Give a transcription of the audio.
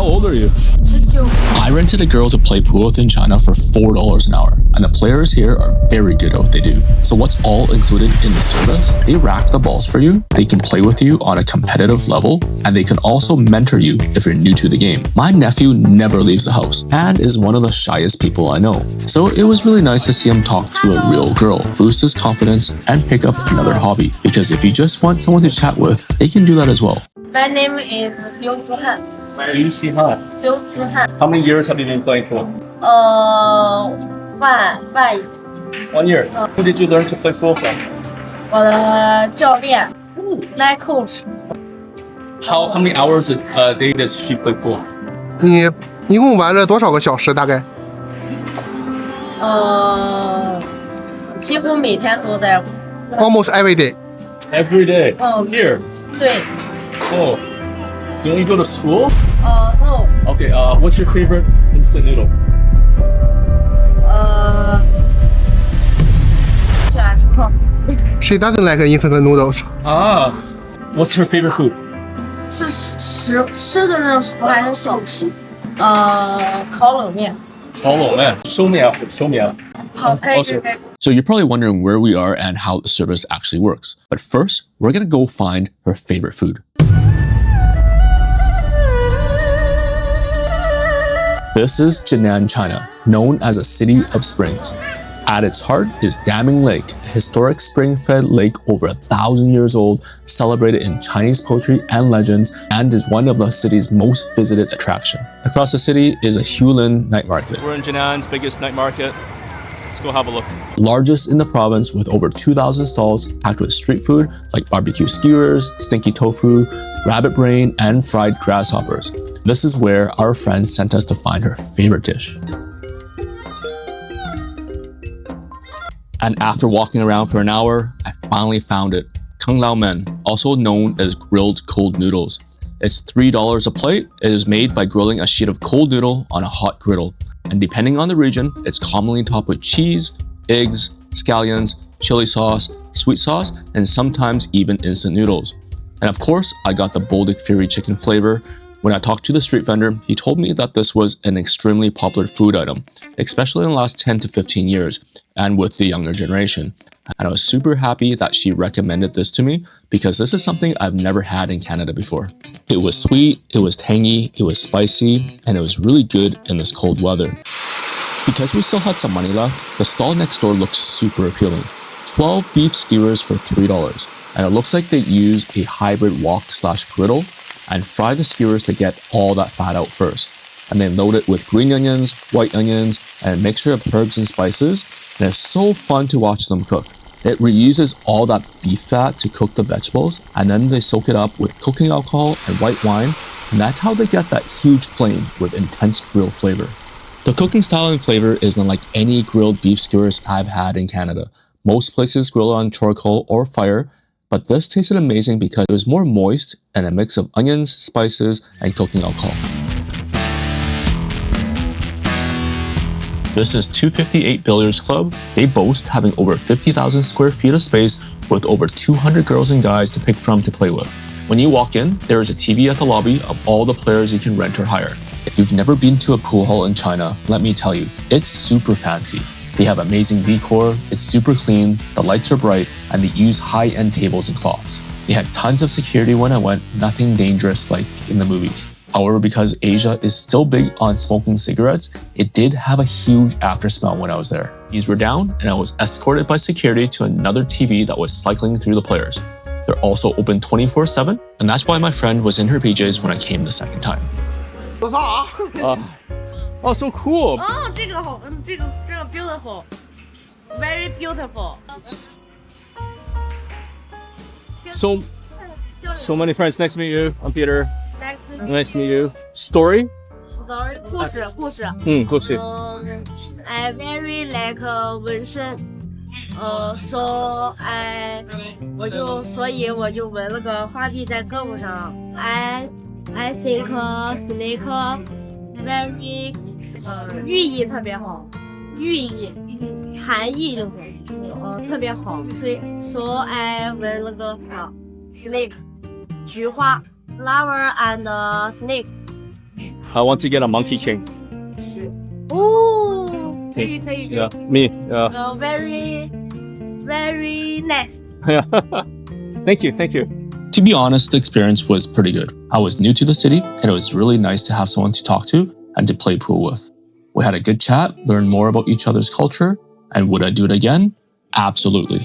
How old are you? 19. I rented a girl to play pool with in China for $4 an hour, and the players here are very good at what they do. So what's all included in the service? They rack the balls for you, they can play with you on a competitive level, and they can also mentor you if you're new to the game. My nephew never leaves the house and is one of the shyest people I know. So it was really nice to see him talk to a real girl, boost his confidence, and pick up another hobby. Because if you just want someone to chat with, they can do that as well. My name is Liu Zihan. Liu Zihan. Liu Zihan. How many years have you been playing pool? 半 1 year. Who did you learn to play pool from? 我的教练 my coach. How many hours a day does she play pool? 你一共玩了多少个小时？大概？几乎每天都在。 Almost every day. Every day. Here. 对。 Oh. Don't you go to school? No. Okay. What's your favorite instant noodle? 选什么？ She doesn't like instant noodles. What's her favorite food? 是吃的那种食物还是小吃？烤冷面。烤冷面。收面。好，可以。 So you're probably wondering where we are and how the service actually works. But first, we're gonna go find her favorite food. This is Jinan, China, known as a city of springs. At its heart is Daming Lake, a historic spring-fed lake over 1,000 years old, celebrated in Chinese poetry and legends, and is one of the city's most visited attractions. Across the city is a Hulin night market. We're in Jinan's biggest night market. Let's go have a look. Largest in the province, with over 2,000 stalls packed with street food like barbecue skewers, stinky tofu, rabbit brain, and fried grasshoppers. This is where our friend sent us to find her favorite dish. And after walking around for an hour, I finally found it. Kung Lao Men, also known as grilled cold noodles. It's $3 a plate. It is made by grilling a sheet of cold noodle on a hot griddle. And depending on the region, it's commonly topped with cheese, eggs, scallions, chili sauce, sweet sauce, and sometimes even instant noodles. And of course, I got the Baltic Fury chicken flavor. When I talked to the street vendor, he told me that this was an extremely popular food item, especially in the last 10 to 15 years, and with the younger generation. And I was super happy that she recommended this to me because this is something I've never had in Canada before. It was sweet, it was tangy, it was spicy, and it was really good in this cold weather. Because we still had some money left, the stall next door looked super appealing. 12 beef skewers for $3, and it looks like they used a hybrid wok/griddle and fry the skewers to get all that fat out first. And then load it with green onions, white onions, and a mixture of herbs and spices, and it's so fun to watch them cook. It reuses all that beef fat to cook the vegetables, and then they soak it up with cooking alcohol and white wine, and that's how they get that huge flame with intense grill flavor. The cooking style and flavor isn't like any grilled beef skewers I've had in Canada. Most places grill on charcoal or fire, but this tasted amazing because it was more moist and a mix of onions, spices, and cooking alcohol. This is 258 Billiards Club. They boast having over 50,000 square feet of space with over 200 girls and guys to pick from to play with. When you walk in, there is a TV at the lobby of all the players you can rent or hire. If you've never been to a pool hall in China, let me tell you, it's super fancy. They have amazing decor, it's super clean, the lights are bright, and they use high-end tables and cloths. They had tons of security when I went, nothing dangerous like in the movies. However, because Asia is still big on smoking cigarettes, it did have a huge after-smell when I was there. These were down, and I was escorted by security to another TV that was cycling through the players. They're also open 24/7, and that's why my friend was in her PJs when I came the second time. Oh, so cool! 这个好，这个 beautiful, very beautiful. So many friends. Nice to meet you. I'm Peter. Nice to meet you. Story? 故事。故事。I very like 纹身。所以我就纹了个花臂在胳膊上。I think snake very 寓意特别好，寓意含义就是特别好，所以 I 纹了个snake 菊花 flower and snake I want to get a Monkey King. Oh, 可以可以可以。 Yeah, me. Yeah. Very, very nice. Thank you. To be honest, the experience was pretty good. I was new to the city, and it was really nice to have someone to talk to and to play pool with. We had a good chat, learned more about each other's culture, and would I do it again? Absolutely.